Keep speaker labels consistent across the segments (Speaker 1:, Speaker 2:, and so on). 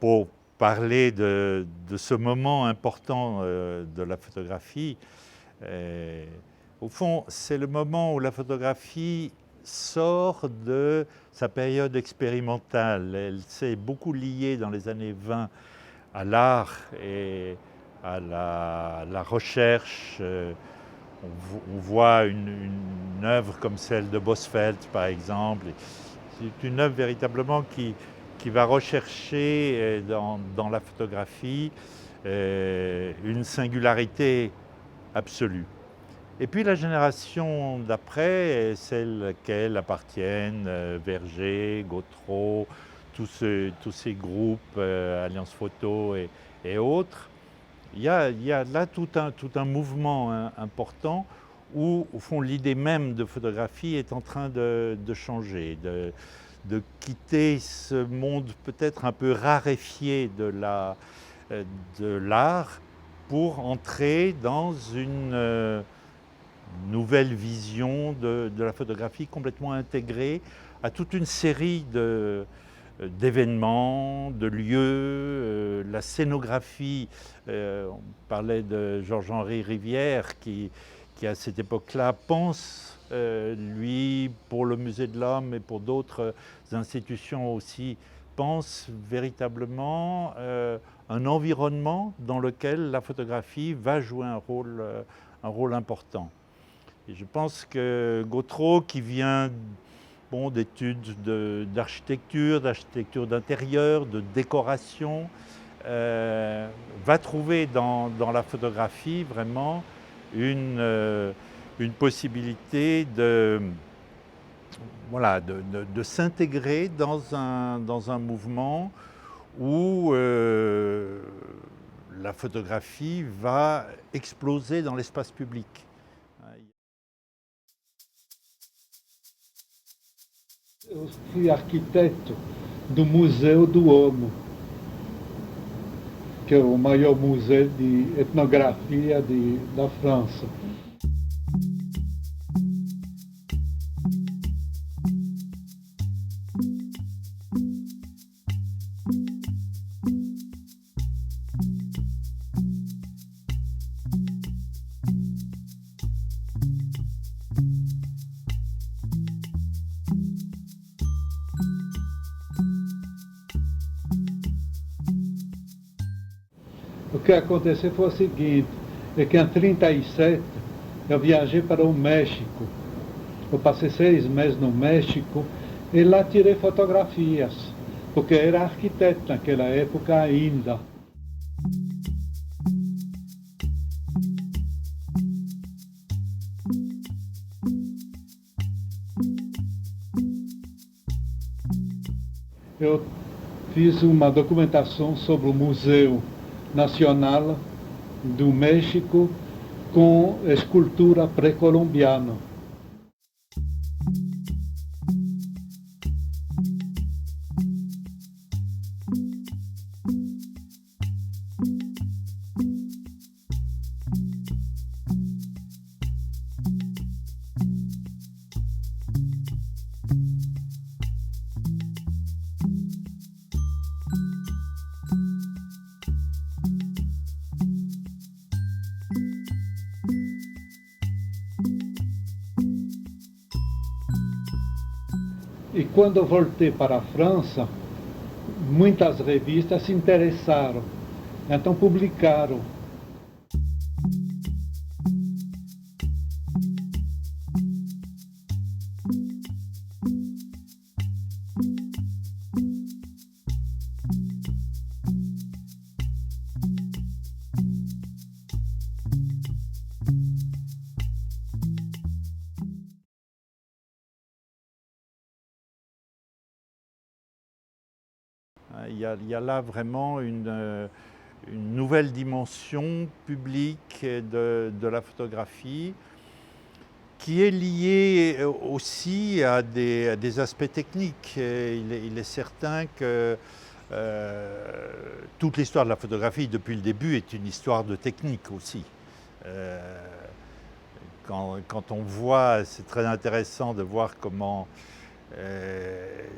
Speaker 1: Pour parler de ce moment important de la photographie, au fond, c'est le moment où la photographie sort de sa période expérimentale. Elle s'est beaucoup liée dans les années 20 à l'art et à la recherche. On voit une œuvre comme celle de Bosvelt, par exemple. C'est une œuvre véritablement qui va rechercher dans la photographie une singularité absolue. Et puis la génération d'après, celle à laquelle appartiennent Verger, Gautreau, tous ces groupes, Alliance Photo et autres, il y a là tout un mouvement important où, au fond, l'idée même de photographie est en train de changer, de quitter ce monde peut-être un peu raréfié de l'art pour entrer dans une nouvelle vision de la photographie complètement intégrée à toute une série d'événements, de lieux, la scénographie. On parlait de Georges-Henri Rivière qui à cette époque-là pense, lui, pour le Musée de l'Homme et pour d'autres institutions aussi, pense véritablement un environnement dans lequel la photographie va jouer un rôle important. Et je pense que Gautreau, qui vient d'études d'architecture d'intérieur, de décoration, va trouver dans la photographie vraiment une possibilité voilà, de s'intégrer dans un mouvement où la photographie va exploser dans l'espace public.
Speaker 2: Eu fui arquiteto do Museu do Homo, que é o maior museu de etnografia da França. O que aconteceu foi o seguinte, é que em 1937 eu viajei para o México. Eu passei 6 meses no México e lá tirei fotografias, porque era arquiteto naquela época ainda. Eu fiz uma documentação sobre o Museu Nacional do México com escultura pré-colombiana. E quando eu voltei para a França, muitas revistas se interessaram, então publicaram.
Speaker 1: Il y a là vraiment une nouvelle dimension publique de la photographie qui est liée aussi à des aspects techniques. Il est certain que toute l'histoire de la photographie depuis le début est une histoire de technique aussi. Quand on voit, c'est très intéressant de voir comment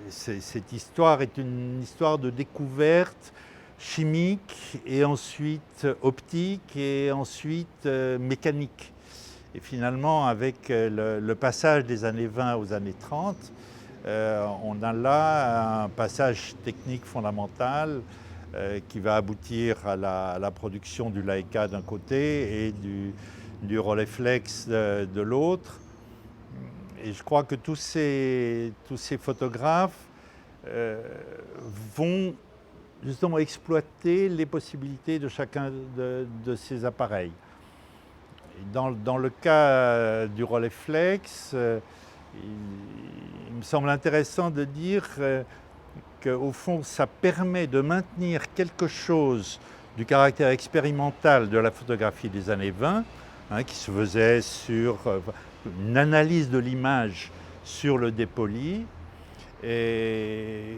Speaker 1: cette histoire est une histoire de découverte chimique et ensuite optique et ensuite mécanique. Et finalement, avec le passage des années 20 aux années 30, on a là un passage technique fondamental qui va aboutir à la production du Leica d'un côté et du Rolleiflex de l'autre. Et je crois que tous ces photographes vont justement exploiter les possibilités de chacun de ces appareils. Et dans le cas du Rolleiflex, il me semble intéressant de dire qu'au fond, ça permet de maintenir quelque chose du caractère expérimental de la photographie des années 20, qui se faisait sur une analyse de l'image sur le dépoli, et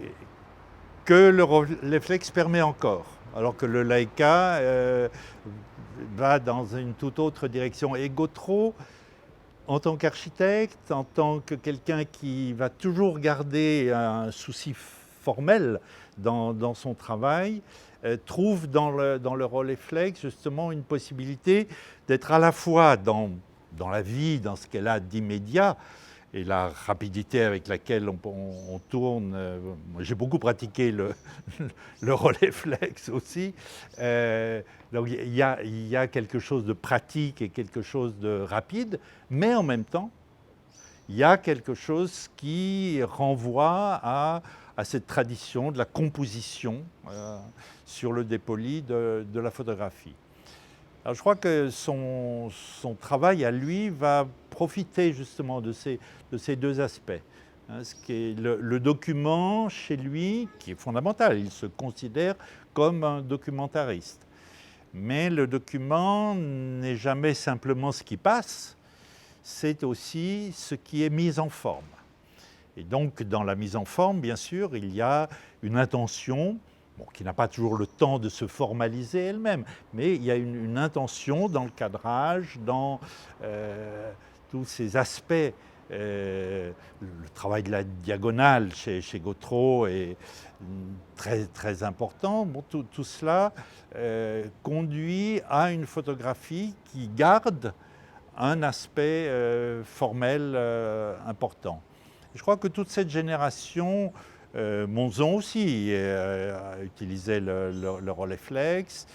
Speaker 1: que le Rolleiflex permet encore, alors que le Leica va dans une toute autre direction. Et Gautreau, en tant qu'architecte, en tant que quelqu'un qui va toujours garder un souci formel dans son travail, trouve dans le Rolleiflex justement une possibilité d'être à la fois dans la vie, dans ce qu'elle a d'immédiat, et la rapidité avec laquelle on tourne. J'ai beaucoup pratiqué le Rolleiflex aussi. Donc il y a quelque chose de pratique et quelque chose de rapide, mais en même temps, il y a quelque chose qui renvoie à cette tradition de la composition sur le dépoli de la photographie. Alors je crois que son travail à lui va profiter justement de ces deux aspects. Ce qui est le document chez lui, qui est fondamental, il se considère comme un documentariste. Mais le document n'est jamais simplement ce qui passe, c'est aussi ce qui est mis en forme. Et donc dans la mise en forme, bien sûr, il y a une intention, qui n'a pas toujours le temps de se formaliser elle-même, mais il y a une intention dans le cadrage, dans tous ces aspects. Le travail de la diagonale chez Gautreau est très, très important. Bon, tout cela conduit à une photographie qui garde un aspect formel important. Je crois que toute cette génération, Monzon aussi utilisait le Rolleiflex,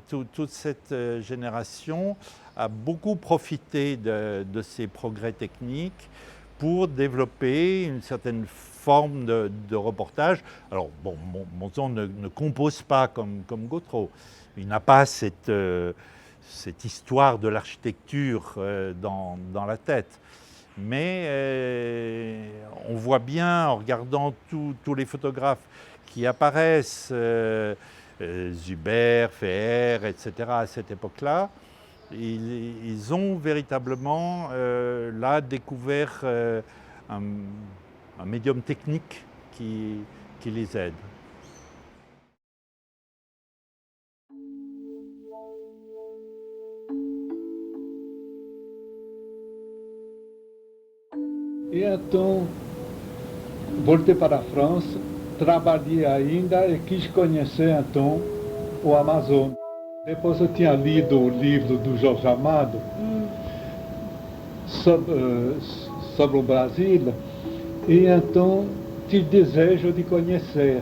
Speaker 1: toute cette génération a beaucoup profité de ces progrès techniques pour développer une certaine forme de reportage. Alors, bon, Monzon ne compose pas comme Gautreau. Il n'a pas cette histoire de l'architecture dans la tête. Mais on voit bien, en regardant tous les photographes qui apparaissent, Zuber, Feher, etc., à cette époque-là, ils ont véritablement là découvert un médium technique qui les aide.
Speaker 2: E então voltei para a França, trabalhei ainda e quis conhecer então o Amazonas. Depois eu tinha lido o livro do Jorge Amado sobre o Brasil, e então tive desejo de conhecer.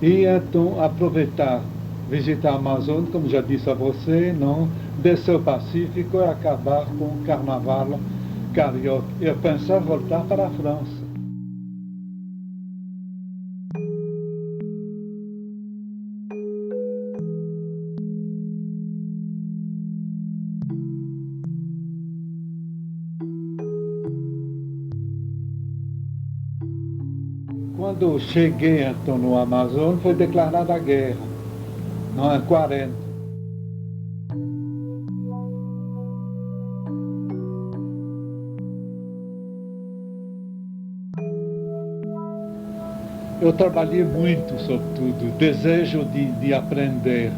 Speaker 2: E então aproveitar, visitar a Amazônia, como já disse a você, não, descer o Pacífico e acabar com o carnaval carioca. Eu pensava voltar para a França. Quando cheguei então no Amazonas, foi declarada a guerra, não é 40. Eu trabalhei muito sobre tudo, desejo de aprender,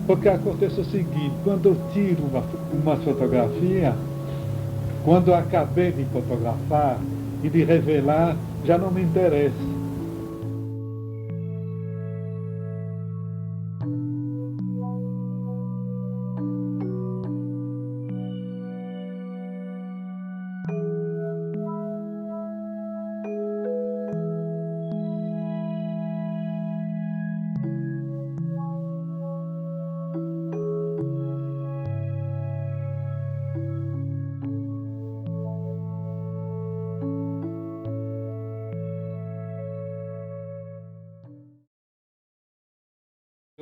Speaker 2: porque acontece o seguinte: quando eu tiro uma fotografia, quando eu acabei de fotografar e de revelar, já não me interessa.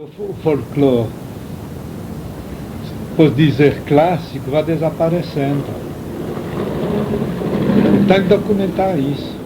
Speaker 2: O folclore, por dizer clássico, vai desaparecendo. Tem que documentar isso.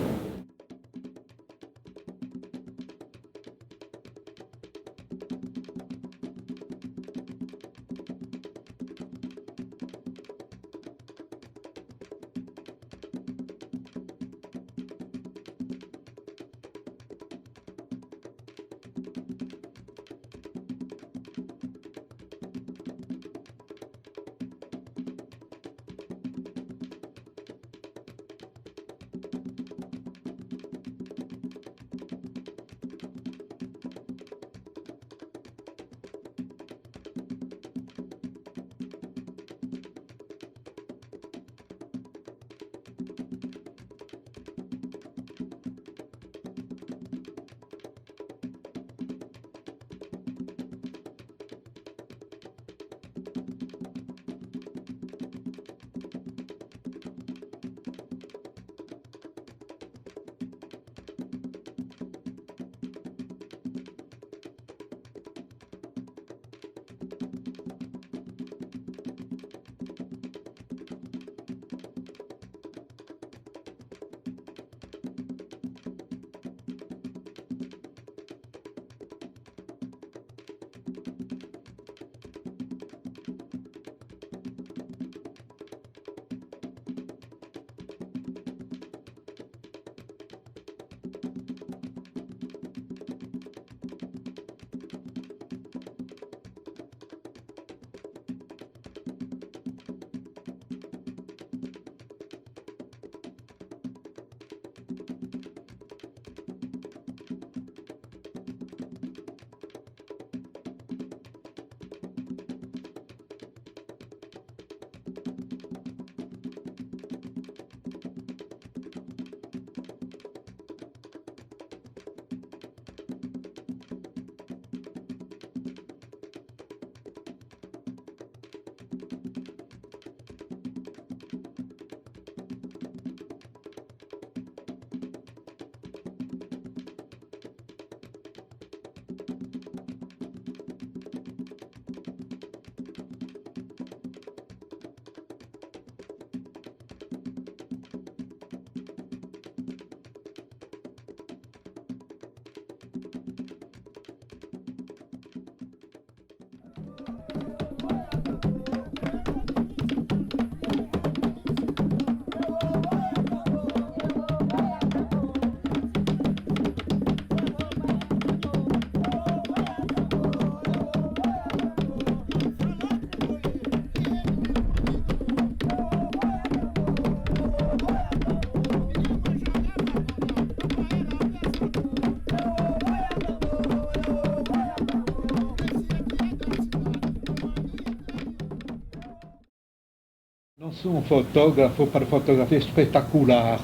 Speaker 2: Não sou um fotógrafo para fotografia espetacular.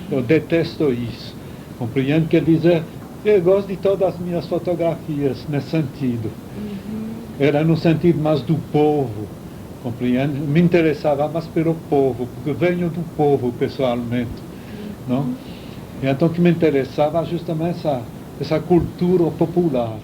Speaker 2: Eu detesto isso. Compreende? Quer dizer, eu gosto de todas as minhas fotografias nesse sentido. Era no sentido mais do povo. Compreende? Me interessava mais pelo povo, porque eu venho do povo pessoalmente. Não? E então o que me interessava justamente essa cultura popular.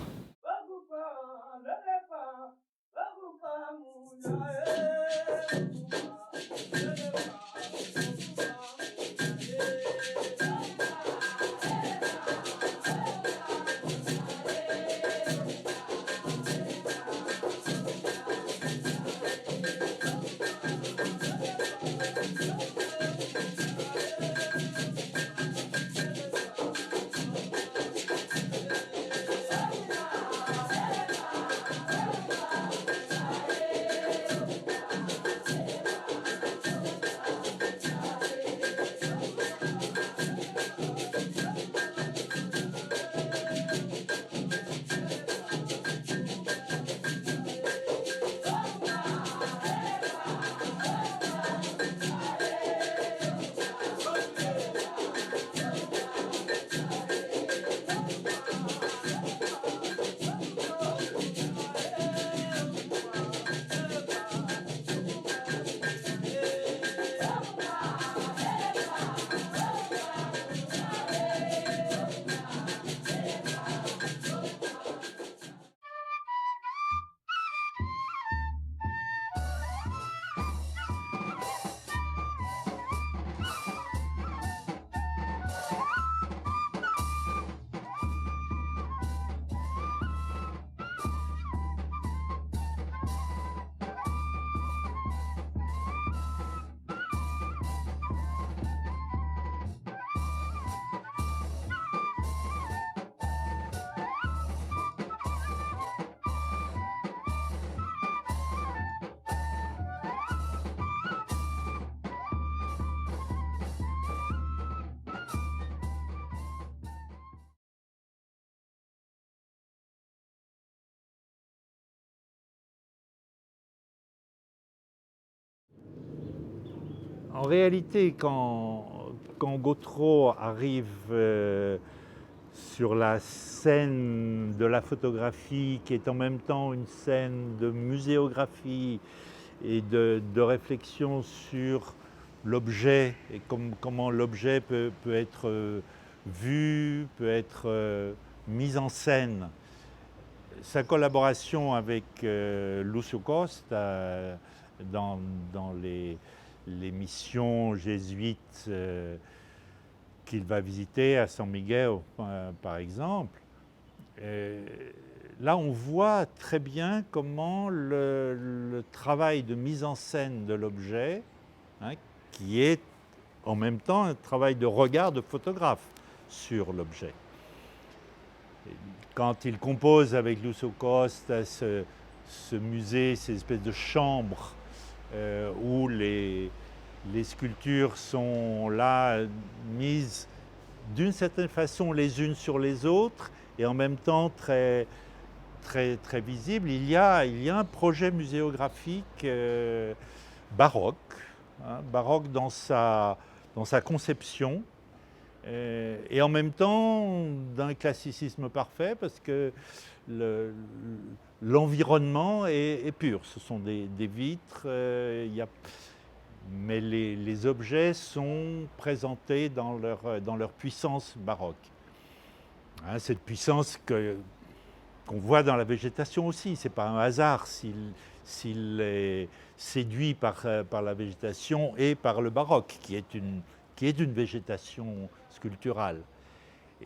Speaker 1: En réalité, quand Gautreau arrive sur la scène de la photographie, qui est en même temps une scène de muséographie et de réflexion sur l'objet et comment l'objet peut être vu, peut être mis en scène. Sa collaboration avec Lúcio Costa dans les missions jésuites qu'il va visiter à San Miguel, par exemple, là on voit très bien comment le travail de mise en scène de l'objet, hein, qui est en même temps un travail de regard de photographe sur l'objet. Quand il compose avec Lúcio Costa ce musée, ces espèces de chambres où les sculptures sont là mises d'une certaine façon les unes sur les autres et en même temps très visibles, il y a un projet muséographique baroque, hein, baroque dans sa conception, et en même temps d'un classicisme parfait parce que l'environnement est pur. Ce sont des vitres, mais les objets sont présentés dans leur puissance baroque. Hein, cette puissance qu'on voit dans la végétation aussi. Ce n'est pas un hasard s'il est séduit par la végétation et par le baroque, qui est une végétation sculpturale.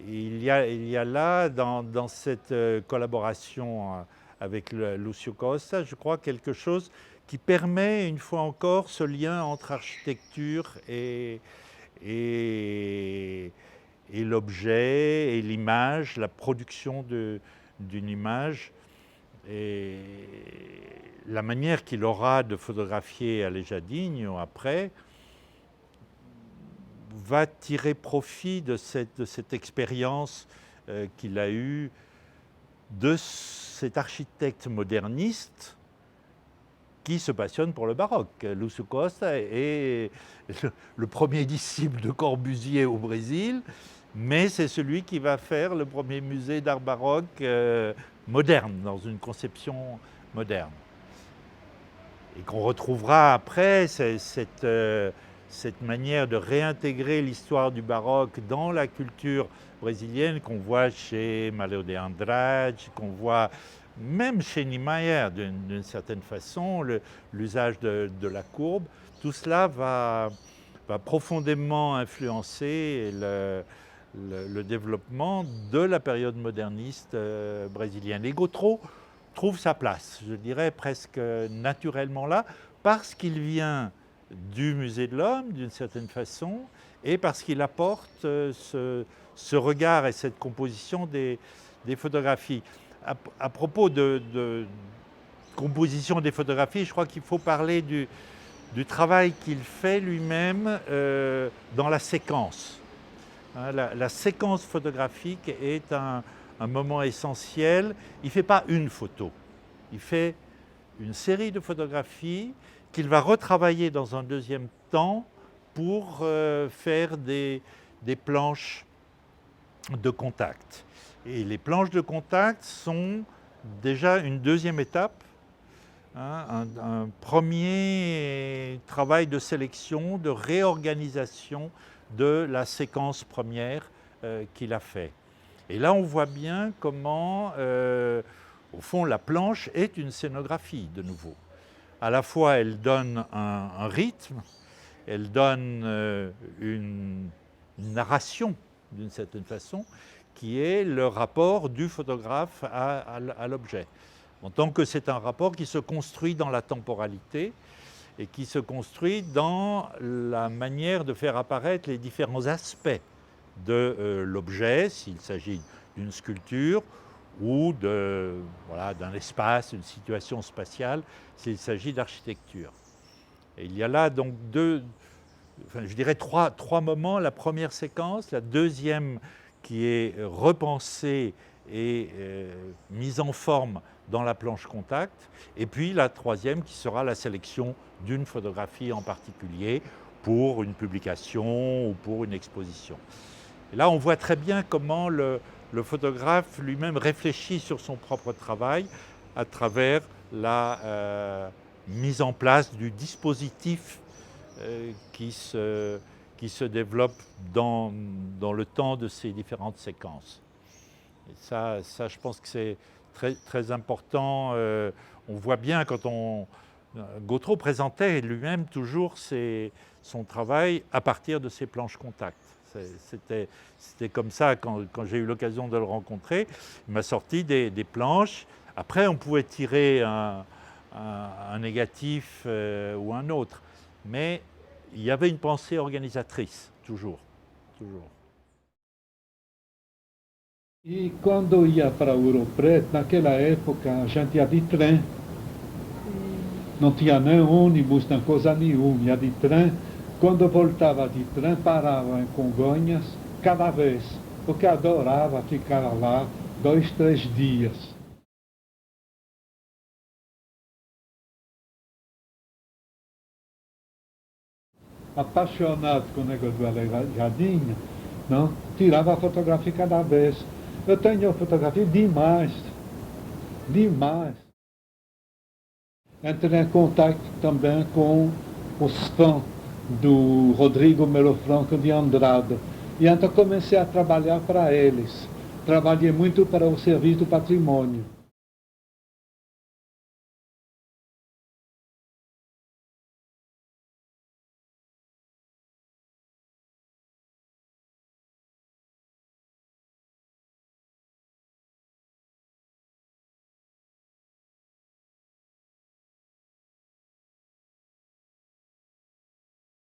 Speaker 1: Et il y a là, dans cette collaboration avec Lúcio Costa, je crois, quelque chose qui permet, une fois encore, ce lien entre architecture et l'objet et l'image, la production d'une image. Et la manière qu'il aura de photographier Aleijadinho après va tirer profit de cette expérience qu'il a eue de cet architecte moderniste qui se passionne pour le baroque. Lúcio Costa est le premier disciple de Corbusier au Brésil, mais c'est celui qui va faire le premier musée d'art baroque moderne, dans une conception moderne. Et qu'on retrouvera après cette manière de réintégrer l'histoire du baroque dans la culture brésilienne, qu'on voit chez Maleo de Andrade, qu'on voit même chez Niemeyer d'une certaine façon, l'usage de la courbe. Tout cela va profondément influencer le développement de la période moderniste brésilienne. Et Gautreau trouve sa place, je dirais presque naturellement là, parce qu'il vient du Musée de l'Homme, d'une certaine façon, et parce qu'il apporte ce regard et cette composition des photographies. À propos de composition des photographies, je crois qu'il faut parler du travail qu'il fait lui-même dans la séquence. Hein, la séquence photographique est un moment essentiel. Il ne fait pas une photo, il fait une série de photographies qu'il va retravailler dans un deuxième temps pour faire des planches de contact. Et les planches de contact sont déjà une deuxième étape, hein, un premier travail de sélection, de réorganisation de la séquence première qu'il a fait. Et là, on voit bien comment, au fond, la planche est une scénographie, de nouveau. À la fois, elle donne un rythme, elle donne une narration, d'une certaine façon, qui est le rapport du photographe à l'objet. En tant que c'est un rapport qui se construit dans la temporalité et qui se construit dans la manière de faire apparaître les différents aspects de l'objet, s'il s'agit d'une sculpture ou d'un espace, d'une situation spatiale, s'il s'agit d'architecture. Et il y a là donc trois moments. La première séquence, la deuxième qui est repensée et mise en forme dans la planche contact, et puis la troisième qui sera la sélection d'une photographie en particulier, pour une publication ou pour une exposition. Et là, on voit très bien comment le photographe lui-même réfléchit sur son propre travail à travers la mise en place du dispositif qui se développe dans le temps de ces différentes séquences. Et ça je pense que c'est très, très important. On voit bien quand Gautreau présentait lui-même toujours son travail à partir de ses planches contact. C'était comme ça quand j'ai eu l'occasion de le rencontrer. Il m'a sorti des planches. Après, on pouvait tirer un négatif ou un autre. Mais il y avait une pensée organisatrice, toujours.
Speaker 2: E quando ia para Ouro Preto, naquela época a gente ia de trem. Não tinha nem ônibus, nem coisa nenhuma, ia de trem. Quando voltava de trem, parava em Congonhas cada vez, porque adorava ficar lá 2, 3 dias. Apaixonado com o negócio do Aleijadinho, não? Tirava a fotografia cada vez. Eu tenho fotografia demais. Entrei em contato também com os fãs do Rodrigo Melo Franco de Andrade. E então comecei a trabalhar para eles. Trabalhei muito para o Serviço do Patrimônio.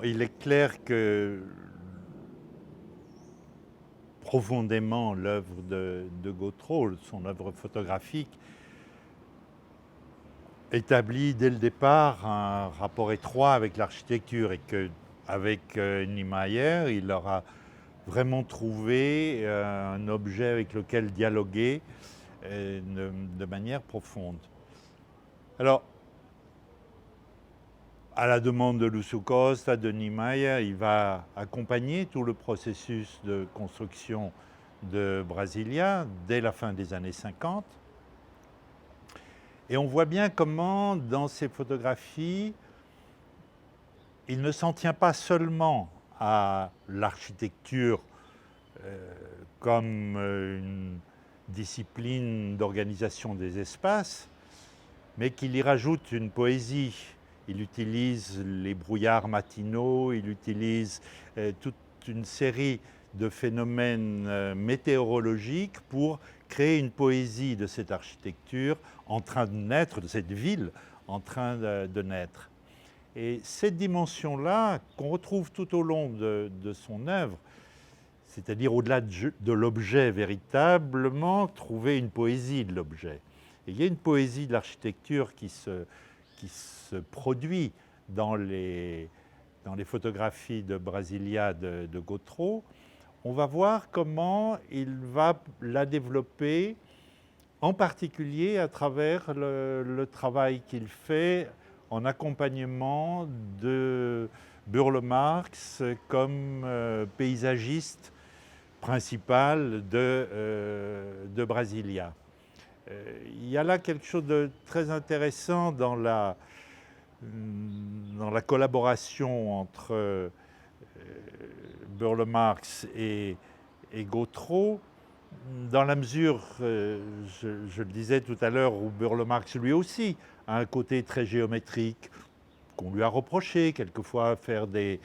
Speaker 1: Il est clair que profondément l'œuvre de Gautreau, son œuvre photographique, établit dès le départ un rapport étroit avec l'architecture et qu'avec Niemeyer, il aura vraiment trouvé un objet avec lequel dialoguer de manière profonde. Alors, à la demande de Lúcio Costa, de Niemeyer, il va accompagner tout le processus de construction de Brasilia dès la fin des années 50. Et on voit bien comment, dans ces photographies, il ne s'en tient pas seulement à l'architecture comme une discipline d'organisation des espaces, mais qu'il y rajoute une poésie. Il utilise les brouillards matinaux, il utilise toute une série de phénomènes météorologiques pour créer une poésie de cette architecture en train de naître, de cette ville en train de naître. Et cette dimension-là, qu'on retrouve tout au long de son œuvre, c'est-à-dire au-delà de l'objet véritablement, trouver une poésie de l'objet. Et il y a une poésie de l'architecture qui se produit dans les photographies de Brasilia de Gautreau. On va voir comment il va la développer, en particulier à travers le travail qu'il fait en accompagnement de Burle Marx comme paysagiste principal de Brasilia. Il y a là quelque chose de très intéressant dans la collaboration entre Burle Marx et Gautreau, dans la mesure, je le disais tout à l'heure, où Burle Marx lui aussi a un côté très géométrique, qu'on lui a reproché quelquefois faire des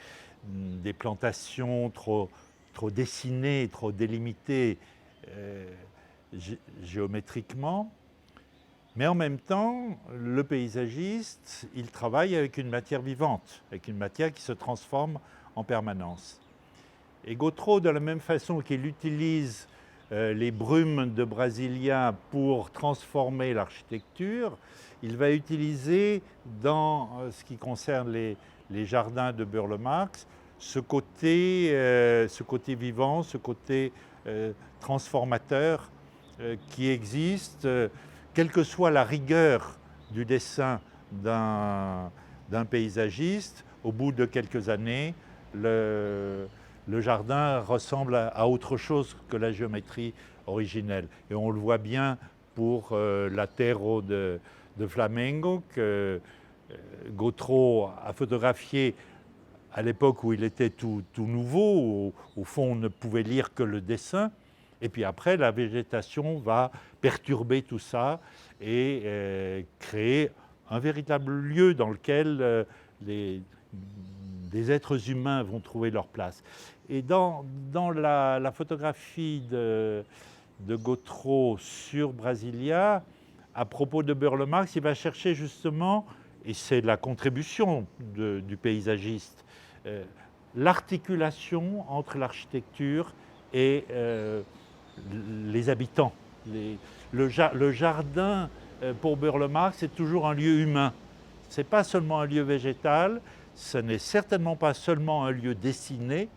Speaker 1: plantations trop dessinées, trop délimitées géométriquement. Mais en même temps, le paysagiste, il travaille avec une matière vivante, avec une matière qui se transforme en permanence. Et Gautreau, de la même façon qu'il utilise les brumes de Brasilia pour transformer l'architecture, il va utiliser dans ce qui concerne les jardins de Burle Marx ce côté vivant, ce côté transformateur qui existe, quelle que soit la rigueur du dessin d'un paysagiste, au bout de quelques années, le jardin ressemble à autre chose que la géométrie originelle. Et on le voit bien pour la Terro de Flamengo, que Gautreau a photographié à l'époque où il était tout nouveau, où, au fond on ne pouvait lire que le dessin. Et puis après, la végétation va perturber tout ça et créer un véritable lieu dans lequel des êtres humains vont trouver leur place. Et dans la photographie de Gautreau sur Brasilia, à propos de Burle Marx, il va chercher justement, et c'est la contribution du paysagiste, l'articulation entre l'architecture et les habitants. Le jardin, pour Burle Marx, c'est toujours un lieu humain. Ce n'est pas seulement un lieu végétal, ce n'est certainement pas seulement un lieu dessiné,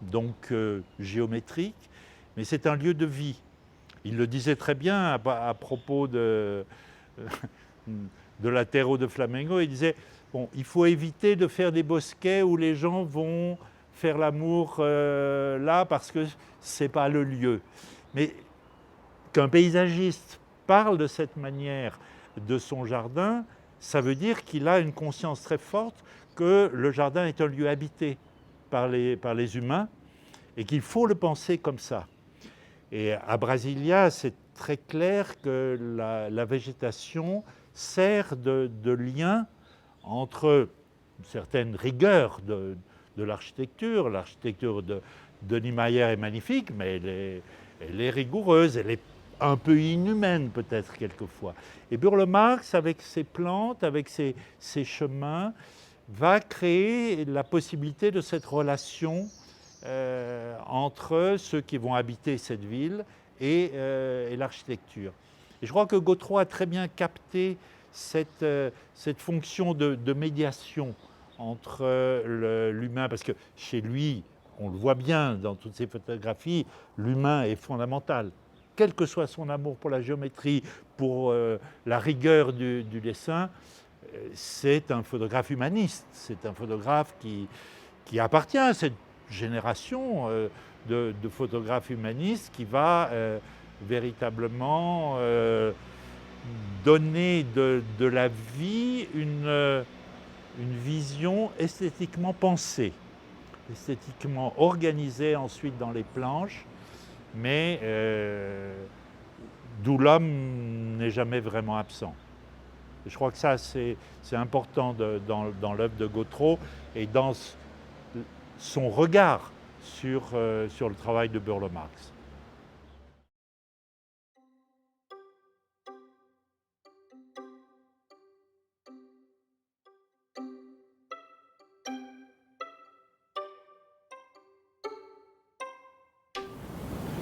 Speaker 1: donc géométrique, mais c'est un lieu de vie. Il le disait très bien à propos de la Terro de Flamengo. Il disait, bon, il faut éviter de faire des bosquets où les gens vont faire l'amour là parce que ce n'est pas le lieu. Mais qu'un paysagiste parle de cette manière de son jardin, ça veut dire qu'il a une conscience très forte que le jardin est un lieu habité par les humains et qu'il faut le penser comme ça. Et à Brasilia, c'est très clair que la végétation sert de lien entre une certaine rigueur de l'architecture. L'architecture de Niemeyer est magnifique, mais elle est rigoureuse, elle est un peu inhumaine peut-être quelquefois. Et Burle Marx, avec ses plantes, avec ses chemins, va créer la possibilité de cette relation entre ceux qui vont habiter cette ville et l'architecture. Et je crois que Gautreau a très bien capté cette fonction de médiation entre l'humain, parce que chez lui, on le voit bien dans toutes ses photographies, l'humain est fondamental. Quel que soit son amour pour la géométrie, pour la rigueur du dessin, c'est un photographe humaniste, c'est un photographe qui appartient à cette génération de photographes humanistes qui va véritablement donner de la vie une vision esthétiquement pensée, esthétiquement organisée ensuite dans les planches, mais d'où l'homme n'est jamais vraiment absent. Et je crois que ça, c'est important dans l'œuvre de Gautreau et dans son regard sur le travail de Burle Marx.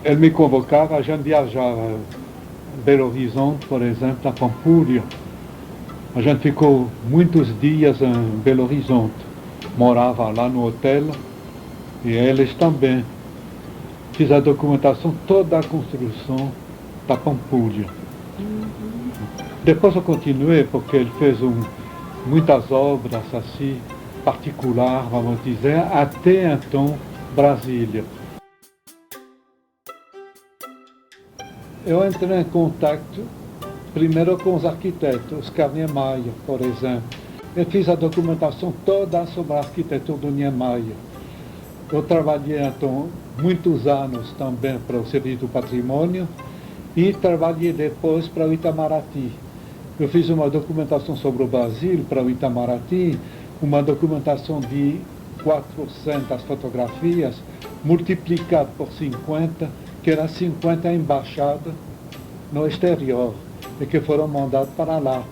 Speaker 2: Ele me convocava, a gente viajava Belo Horizonte, por exemplo, a Pampulha. A gente ficou muitos dias em Belo Horizonte. Morava lá no hotel e eles também. Fiz a documentação, toda a construção da Pampulha. Depois eu continuei porque ele fez muitas obras assim, particular, vamos dizer, até então Brasília. Eu entrei em contato primeiro com os arquitetos, Oscar Niemeyer, por exemplo. Eu fiz a documentação toda sobre a arquitetura do Niemeyer. Eu trabalhei então muitos anos também para o Serviço do Patrimônio e trabalhei depois para o Itamaraty. Eu fiz uma documentação sobre o Brasil para o Itamaraty, uma documentação de 400 fotografias, multiplicado por 50, que eram 50 embaixadas no exterior e que foram mandadas para lá.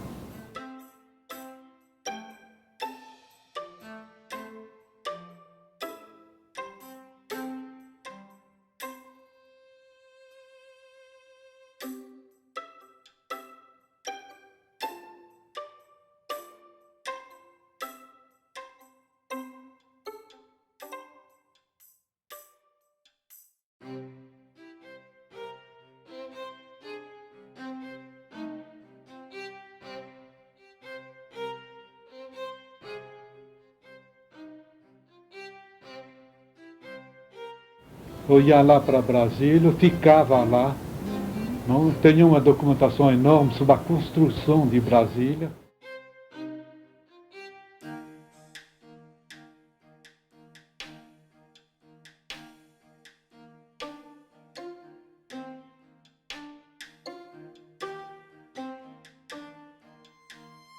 Speaker 2: eu ia lá para Brasília, eu ficava lá. Não? Tenho uma documentação enorme sobre a construção de Brasília.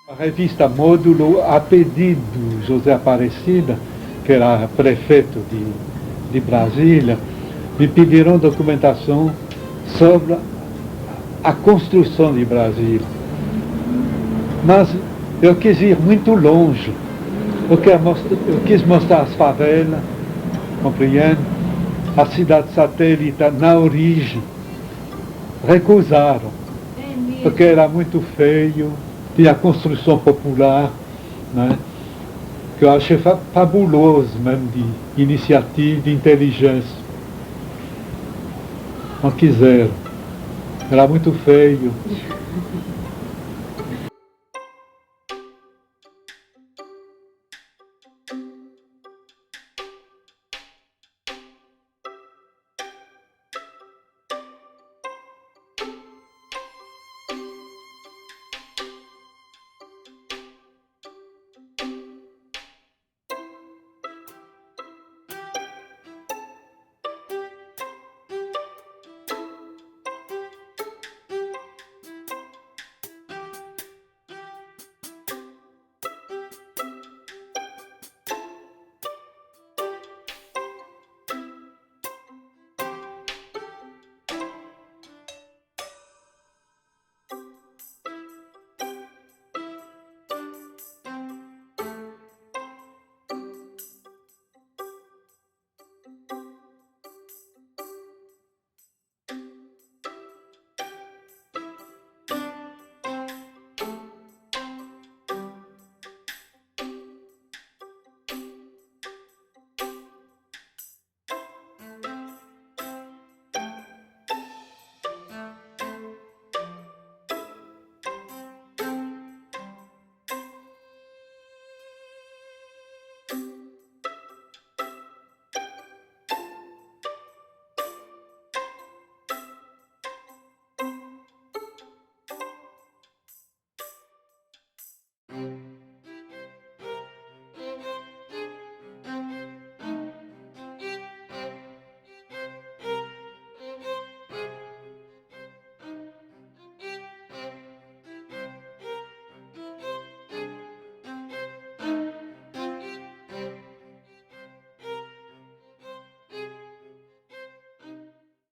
Speaker 2: A revista Módulo, a pedido do José Aparecida, que era prefeito de Brasília, me pediram documentação sobre a construção de Brasília. Mas eu quis ir muito longe. Eu quis mostrar as favelas, compreende? A cidade satélite na origem. Recusaram, porque era muito feio. Tinha a construção popular, né? Que eu achei fabuloso mesmo, de iniciativa, de inteligência. Não quiseram. Era muito feio.